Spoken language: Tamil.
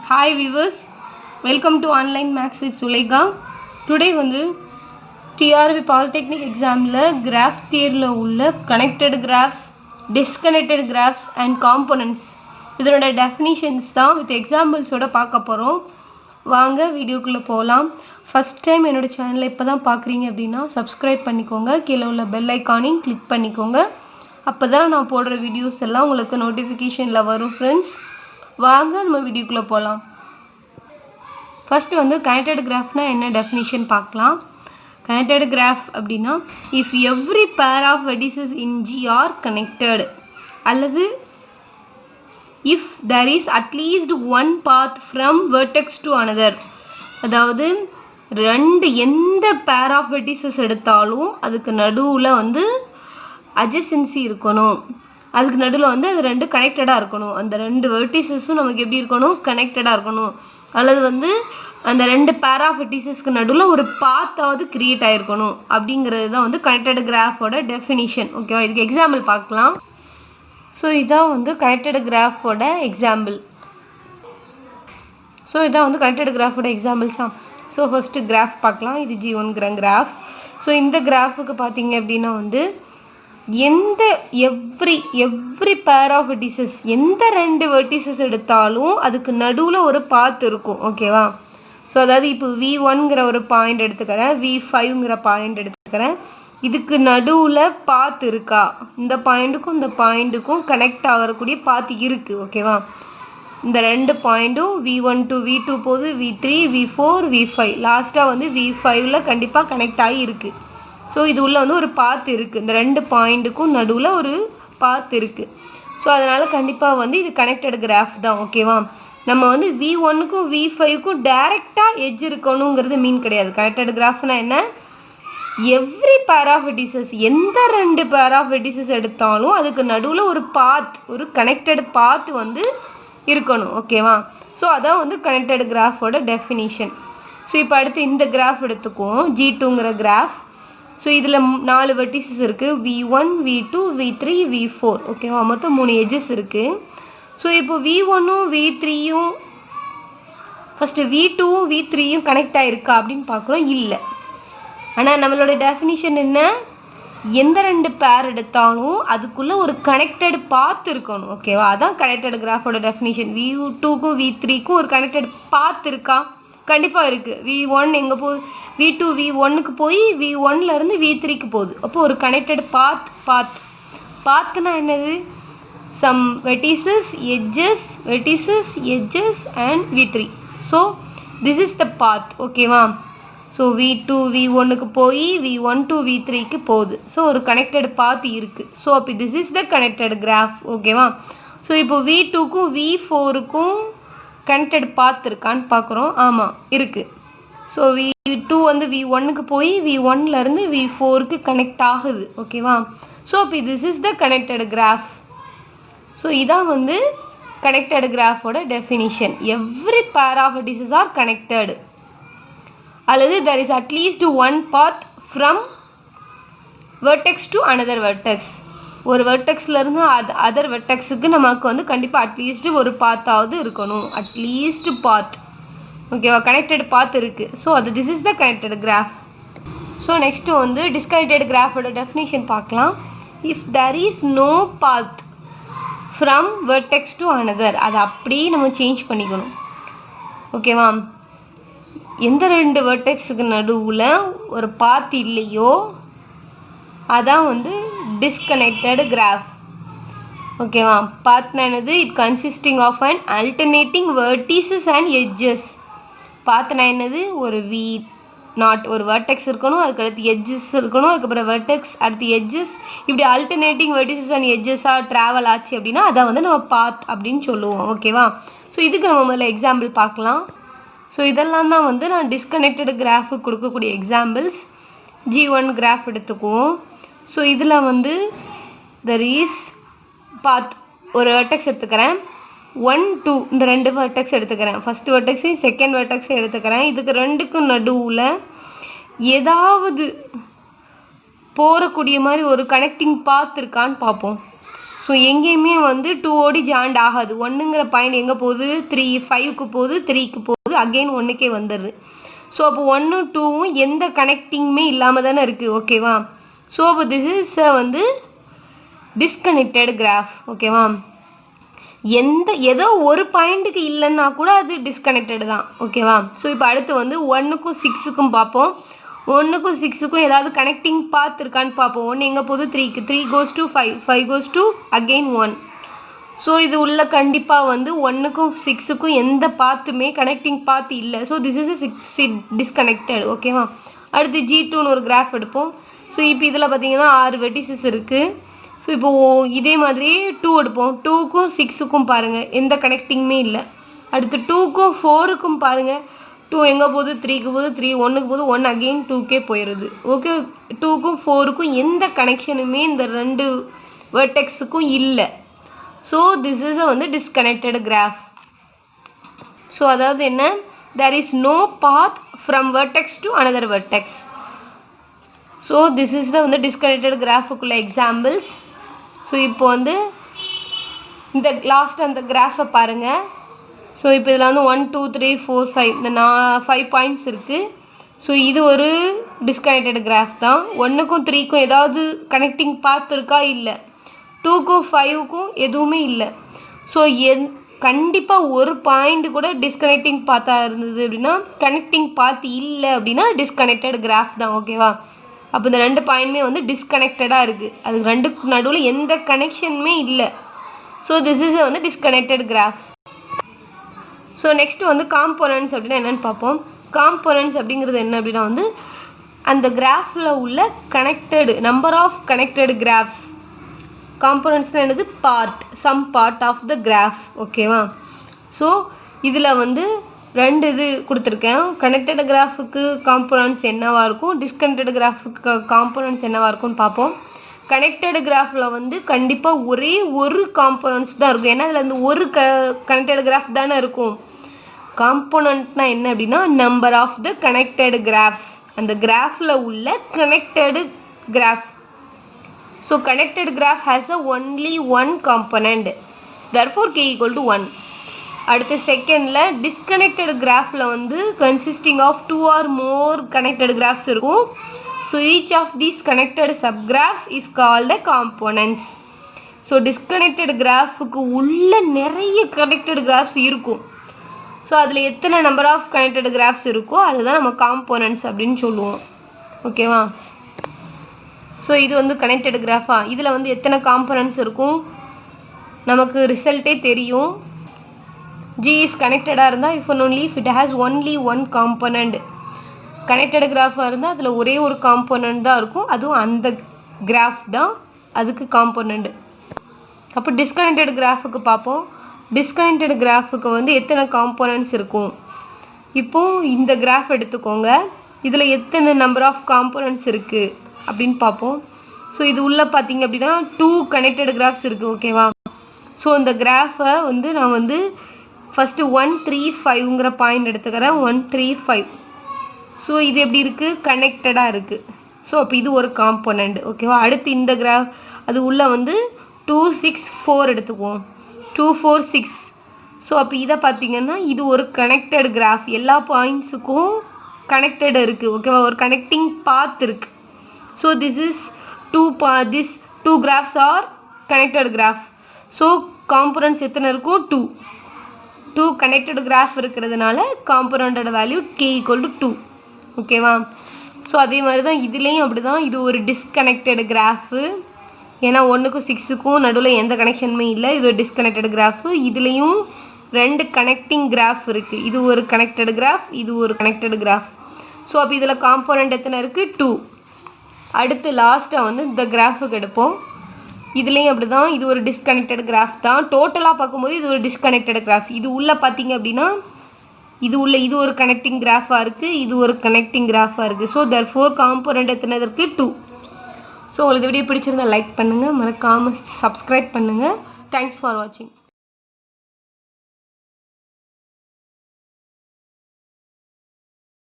Hi viewers, welcome to Online Maths with Sulaika. Today வந்து TRV Polytechnic examல graph theory உள்ள connected graphs, disconnected graphs and components இதனோட definitions தான் with examples ஓட பார்க்க போகிறோம். வாங்க வீடியோக்குள்ளே போகலாம். ஃபஸ்ட் டைம் என்னோடய சேனலை இப்போ தான் பார்க்குறீங்க அப்படின்னா சப்ஸ்கிரைப் பண்ணிக்கோங்க. கீழே உள்ள பெல் ஐக்கானையும் கிளிக் பண்ணிக்கோங்க. அப்போ தான் நான் போடுற வீடியோஸ் எல்லாம் உங்களுக்கு நோட்டிஃபிகேஷனில் வரும் ஃப்ரெண்ட்ஸ். வாங்க நம்ம வீடியோக்குள்ளே போகலாம். ஃபஸ்ட்டு வந்து கனெக்டட் கிராஃப்னா என்ன டெஃபினிஷன் பார்க்கலாம். கனெக்டட் கிராஃப் அப்படின்னா if every pair of vertices in G are connected அல்லது if there is at least one path from vertex to another, அதாவது எந்த பேர் ஆஃப் வெர்டிசஸ் எடுத்தாலும் அதுக்கு நடுவில் வந்து அட்ஜசன்சி இருக்கணும். அதுக்கு நடுவில் வந்து அது ரெண்டு கனெக்டடாக இருக்கணும். அந்த ரெண்டு வெர்டிசஸும் நமக்கு எப்படி இருக்கணும், கனெக்டடாக இருக்கணும். அல்லது வந்து அந்த ரெண்டு பேர் ஆஃப் வெர்டிசஸ்க்கு நடுவில் ஒரு பாத்தாவது கிரியேட் ஆகிருக்கணும். அப்படிங்கிறது தான் வந்து கனெக்டட் கிராஃபோட டெஃபினிஷன். ஓகேவா, இதுக்கு எக்ஸாம்பிள் பார்க்கலாம். ஸோ இதான் வந்து கனெக்டட் கிராஃபோட எக்ஸாம்பிள். ஸோ இதான் வந்து கனெக்டட் கிராஃபோட எக்ஸாம்பிள்ஸ் தான். ஸோ ஃபஸ்ட்டு கிராஃப் பார்க்கலாம். இது G1 கிராஃப். ஸோ இந்த கிராஃபுக்கு பார்த்தீங்க அப்படின்னா வந்து எவ்ரி பேர் ஆஃப் வெர்டிசஸ், எந்த ரெண்டு வெர்டிசஸ் எடுத்தாலும் அதுக்கு நடுவில் ஒரு பாத் இருக்கும். ஓகேவா, ஸோ அதாவது இப்போ V1ங்கிற ஒரு பாயிண்ட் எடுத்துக்கிறேன், V5ங்கிற பாயிண்ட் எடுத்துக்கிறேன். இதுக்கு நடுவில் பாத் இருக்கா, இந்த பாயிண்ட்டுக்கும் இந்த பாயிண்ட்டுக்கும் கனெக்ட் ஆகக்கூடிய பாத் இருக்குது. ஓகேவா, இந்த ரெண்டு பாயிண்ட்டும் V1 to V2 போகுது, V3 V4 V5, லாஸ்ட்டாக வந்து V5ல கண்டிப்பாக கனெக்ட் ஆகி இருக்குது. ஸோ இது உள்ள வந்து ஒரு பாத் இருக்குது, இந்த ரெண்டு பாயிண்ட்டுக்கும் நடுவில் ஒரு பாத் இருக்குது. ஸோ அதனால் கண்டிப்பாக வந்து இது கனெக்டட் கிராஃப் தான். ஓகேவா, நம்ம வந்து V1க்கும் V5க்கும் டைரெக்டாக எட்ஜ் இருக்கணுங்கிறது மீன் கிடையாது. கனெக்டட் கிராஃப்னா என்ன, எவ்ரி பேர் ஆஃப் வெர்டிசஸ், எந்த ரெண்டு பேர் ஆஃப் வெர்டிசஸ் எடுத்தாலும் அதுக்கு நடுவில் ஒரு பாத், ஒரு கனெக்டட் பாத் வந்து இருக்கணும். ஓகேவா, ஸோ அதான் வந்து கனெக்டட் கிராஃபோட டெஃபினிஷன். ஸோ இப்போ அடுத்து இந்த கிராஃப் எடுத்துக்குவோம், G2ங்கிற கிராஃப். ஸோ இதில் 4 வெர்டிசஸ் இருக்குது, V1 V2 V3 V4. ஓகேவா, மொத்தம் 3 எட்ஜஸ் இருக்குது. ஸோ இப்போ V1ம் V3யும் ஃபஸ்ட்டு V2வும் V3யும் கனெக்ட் ஆகிருக்கா அப்படின்னு பார்க்குறோம், இல்லை. ஆனால் நம்மளோட டெஃபினிஷன் என்ன, எந்த ரெண்டு பேர் எடுத்தாலும் அதுக்குள்ளே ஒரு கனெக்டட் பாத் இருக்கணும். ஓகேவா, அதான் கனெக்டட் கிராஃபோட டெஃபினிஷன். V2க்கும் V3க்கும் ஒரு கனெக்டட் பாத் இருக்கா, கண்டிப்பாக இருக்குது. V1 எங்கே போகுது, V2 V1க்கு போய் V1லேருந்து V3க்கு போகுது. அப்போது ஒரு கனெக்டட் பாத்னா என்னது, some vertices edges and V3. So this is the path. ஓகேவா, ஸோ V2 V1க்கு போய் V1 to V3க்கு போகுது. ஸோ ஒரு கனெக்டட் பாத் இருக்குது. ஸோ அப்போ this is the connected graph. ஓகேவா, ஸோ இப்போ V2க்கும் V4க்கும் கனெக்டட் பாத் இருக்கான்னு பார்க்குறோம். ஆமாம், இருக்குது. ஸோ V2 வந்து V1க்கு போய் V1லேருந்து V4க்கு கனெக்ட் ஆகுது. ஓகேவா, ஸோ அப்போ this is the connected graph. So இதான் வந்து கனெக்டட் கிராஃபோட definition. Every pair of vertices are connected அல்லது there is at least one path from vertex to another vertex. ஒரு வெர்டெக்ஸ்லேருந்து அதர் வெர்டெக்ஸுக்கு நமக்கு வந்து கண்டிப்பாக அட்லீஸ்ட் ஒரு பாத்தாவது இருக்கணும், அட்லீஸ்ட் பாத். ஓகேவா, கனெக்டட் பாத் இருக்குது. ஸோ அது this is the connected graph. So next வந்து டிஸ்கனெக்டட் கிராஃபோட டெஃபினிஷன் பார்க்கலாம். If there is no path from vertex to another, அதை அப்படியே நம்ம சேஞ்ச் பண்ணிக்கணும். ஓகேவா, எந்த ரெண்டு வெர்டெக்ஸுக்கு நடுவில் ஒரு பாத் இல்லையோ அதான் வந்து டிஸ்கனெக்டட் கிராஃப். ஓகேவா, பாத்னா என்னது, it consisting of and alternating vertices and edges. பாத்னா என்னது, ஒரு V0 ஒரு வெர்டெக்ஸ் இருக்கணும், அதுக்கடுத்து எட்ஜஸ் இருக்கணும், அதுக்கப்புறம் வெர்டெக்ஸ் அடுத்து எட்ஜஸ், இப்படி அல்டர்னேட்டிங் வெர்டிசஸ் அண்ட் எட்ஜஸாக ட்ராவல் ஆச்சு அப்படின்னா அதை வந்து நம்ம பாத் அப்படின்னு சொல்லுவோம். ஓகேவா, ஸோ இதுக்கு நம்ம முதல்ல எக்ஸாம்பிள் பார்க்கலாம். ஸோ இதெல்லாம் தான் வந்து நான் டிஸ்கனெக்டட் கிராஃபுக்கு கொடுக்கக்கூடிய எக்ஸாம்பிள்ஸ். G1 கிராஃப் எடுத்துக்குவோம். ஸோ இதில் வந்து தெர் இஸ் பாத், ஒரு வெர்டெக்ஸ் எடுத்துக்கிறேன், 1 2 இந்த ரெண்டு வெர்டெக்ஸ் எடுத்துக்கிறேன். ஃபஸ்ட்டு வெர்டெக்ஸையும் செகண்ட் வெர்டெக்ஸையும் எடுத்துக்கிறேன். இதுக்கு ரெண்டுக்கும் நடுவில் ஏதாவது போகக்கூடிய மாதிரி ஒரு கனெக்டிங் பாத் இருக்கான்னு பார்ப்போம். ஸோ எங்கேயுமே வந்து 2 ஓடி ஜாயிண்ட் ஆகாது. 1ங்கிற பாயிண்ட் எங்கே போகுது, 5க்கு போகுது, 3க்கு போகுது, அகெயின் 1க்கே வந்துடுது. ஸோ அப்போ 1 2வும் எந்த கனெக்டிங்குமே இல்லாமல் தானே இருக்குது. ஓகேவா? ஸோ அப்போ திஸ் இஸ் வந்து டிஸ்கனெக்டட் கிராஃப். ஓகேவா? ஏதோ ஒரு பாயிண்ட்டுக்கு இல்லைன்னா கூட அது டிஸ்கனெக்டட் தான். ஓகேவா? ஸோ இப்போ அடுத்து வந்து 1க்கும் 6க்கும் பார்ப்போம். 1க்கும் 6க்கும் ஏதாவது கனெக்டிங் பாத் இருக்கான்னு பார்ப்போம். 1 எங்கே போகுது, 3க்கு, 3 goes to 5, 5 goes to again 1. So இது உள்ள கண்டிப்பாக வந்து 1க்கும் 6க்கும் எந்த பாத்துமே கனெக்டிங் பாத் இல்லை. So this is 6 disconnected. ஓகேவா? அடுத்து G2ன்னு ஒரு கிராஃப் எடுப்போம். ஸோ இப்போ இதில் பார்த்தீங்கன்னா 6 வெர்டிசஸ் இருக்குது. ஸோ இப்போ இதே மாதிரி 2 எடுப்போம். 2க்கும் 6க்கும் பாருங்கள் எந்த கனெக்டிங்குமே இல்லை. அடுத்து 2க்கும் 4க்கும் பாருங்கள். 2 எங்கே போகுது, 3க்கு போகுது, 3 1க்கு போகுது, 1 அகெயின் 2க்கே போயிடுது. ஓகே, 2க்கும் 4க்கும் எந்த கனெக்ஷனுமே இந்த 2 வெர்டெக்ஸுக்கும் இல்லை. ஸோ திஸ் இஸ் வந்து டிஸ்கனெக்டட் கிராஃப். ஸோ அதாவது என்ன, there is no path from vertex to another vertex. So this is வந்து டிஸ்கனெக்டட் கிராஃபுக்குள்ள எக்ஸாம்பிள்ஸ். ஸோ இப்போ வந்து இந்த லாஸ்ட் அந்த கிராஃபை பாருங்கள். ஸோ இப்போ இதில் வந்து 1 2 3 4 5 இந்த 5 பாயிண்ட்ஸ் இருக்குது. ஸோ இது ஒரு டிஸ்கனெக்டட் கிராஃப் தான். 1க்கும் 3க்கும் ஏதாவது கனெக்டிங் பாத் இருக்கா, இல்லை. 2க்கும் 5க்கும் எதுவுமே இல்லை. ஸோ கண்டிப்பாக ஒரு பாயிண்ட் கூட டிஸ்கனெக்டிங் பாத்தாக இருந்தது அப்படின்னா, கனெக்டிங் பாத் இல்லை அப்படின்னா டிஸ்கனெக்டட் கிராஃப் தான். ஓகேவா? அப்போ இந்த 2 பாயிண்ட்மே வந்து டிஸ்கனெக்டடாக இருக்குது. அது 2க்கு நடுவில் எந்த கனெக்ஷனுமே இல்லை. ஸோ திஸ் இஸ் வந்து டிஸ்கனெக்டட் கிராஃப். ஸோ நெக்ஸ்ட் வந்து காம்போனன்ட்ஸ் அப்படின்னா என்னென்னு பார்ப்போம். காம்போனன்ட்ஸ் அப்படிங்கிறது என்ன அப்படின்னா வந்து அந்த கிராஃபில் உள்ள connected number of connected graphs. காம்போனன்ட்ஸ்னால் என்னது, part, some part of the graph. ஓகேவா? ஸோ இதில் வந்து 2 இது கொடுத்துருக்கேன். கனெக்டட் கிராஃபுக்கு காம்போனன்ட்ஸ் என்னவாக இருக்கும், டிஸ்கனெக்டட் கிராஃபுக்கு காம்போனன்ட்ஸ் என்னவாக இருக்கும்னு பார்ப்போம். கனெக்டட் கிராஃபில் வந்து கண்டிப்பாக ஒரே ஒரு காம்போனன்ட்ஸ் தான் இருக்கும். ஏன்னா அதில் அந்த ஒரு கனெக்டட் கிராஃப் தானே இருக்கும். காம்போனன்ட்னா என்ன அப்படின்னா number of the connected graphs, அந்த கிராஃபில் உள்ள connected graph. So connected graph has only one component, therefore k = 1. அடுத்து செகண்டில் டிஸ்கனெக்டட் கிராஃபில் வந்து consisting of 2 or more connected graphs இருக்கும். So each of these connected subgraphs is called a components. So disconnected கிராஃபுக்கு உள்ள நிறைய கனெக்டட் கிராஃப்ஸ் இருக்கும். ஸோ அதில் எத்தனை நம்பர் ஆஃப் கனெக்டட் கிராஃப்ஸ் இருக்கோ அதுதான் நம்ம காம்போனன்ட்ஸ் அப்படின்னு சொல்லுவோம். ஓகேவா? ஸோ இது வந்து கனெக்டட் கிராஃபா, இதில் வந்து எத்தனை காம்போனன்ட்ஸ் இருக்கும் நமக்கு ரிசல்ட்டே தெரியும். G இஸ் கனெக்டடாக இருந்தால் if and only if it has only one component. Connected கிராஃபாக இருந்தால் அதில் ஒரே ஒரு காம்போனன்ட் தான் இருக்கும், அதுவும் அந்த கிராஃப் தான் அதுக்கு காம்போனண்ட். அப்போ டிஸ்கனெக்டட் கிராஃபுக்கு பார்ப்போம். டிஸ்கனெக்டட் கிராஃபுக்கு வந்து எத்தனை காம்போனன்ட்ஸ் இருக்கும். இப்போது இந்த கிராஃப் எடுத்துக்கோங்க, இதில் எத்தனை நம்பர் ஆஃப் காம்போனன்ட்ஸ் இருக்குது அப்படின்னு பார்ப்போம். ஸோ இது உள்ளே பார்த்தீங்க அப்படின்னா 2 கனெக்டட் கிராஃப்ஸ் இருக்குது. ஓகேவா? ஸோ இந்த கிராஃபை வந்து நான் வந்து ஃபஸ்ட்டு 1 3 5ங்கிற பாயிண்ட் எடுத்துக்கிறேன். 1 3 5. ஸோ இது எப்படி இருக்குது, கனெக்டடாக இருக்குது. ஸோ அப்போ இது ஒரு காம்போனண்ட். ஓகேவா? அடுத்து இந்த கிராஃப் அது உள்ளே வந்து 2 6 4 எடுத்துக்குவோம். 2 4 6. ஸோ அப்போ இதை பார்த்தீங்கன்னா இது ஒரு கனெக்டட் கிராஃப், எல்லா பாயிண்ட்ஸுக்கும் கனெக்டட் இருக்குது. ஓகேவா? ஒரு கனெக்டிங் பாத் இருக்குது. So this is these two graphs are connected graph. So components எத்தனை இருக்கும், 2 கனெக்டட் கிராஃப் இருக்கிறதுனால காம்போனண்டோட வேல்யூ k = 2. ஓகேவா? ஸோ அதே மாதிரி தான் இதுலேயும் அப்படி தான், இது ஒரு டிஸ்கனெக்டட் கிராஃபு. ஏன்னா 1க்கும் 6க்கும் நடுவில் எந்த கனெக்ஷனுமே இல்லை, இது ஒரு டிஸ்கனெக்டட் கிராஃபு. இதுலேயும் 2 கனெக்டிங் கிராஃப் இருக்குது. இது ஒரு கனெக்டட் கிராஃப், இது ஒரு கனெக்டட் கிராஃப். ஸோ அப்போ இதில் காம்போனண்ட் எத்தனை இருக்குது, 2. அடுத்து லாஸ்ட்டாக வந்து இந்த கிராஃபுக்கு எடுப்போம். இதுலேயும் அப்படி தான், இது ஒரு டிஸ்கனெக்டட் கிராஃப் தான். டோட்டலாக பார்க்கும்போது இது ஒரு டிஸ்கனெக்டட் கிராஃப். இது உள்ளே பார்த்தீங்க அப்படின்னா இது ஒரு கனெக்டிங் கிராஃபாக இருக்குது, இது ஒரு கனெக்டிங் கிராஃபாக இருக்குது. ஸோ therefore காம்போனண்ட் எத்தனை இருக்குது, 2. ஸோ உங்களுக்கு வீடியோ பிடிச்சிருந்தால் லைக் பண்ணுங்கள், மறக்காமல் சப்ஸ்கிரைப் பண்ணுங்கள். தேங்க்ஸ் ஃபார் வாட்சிங்.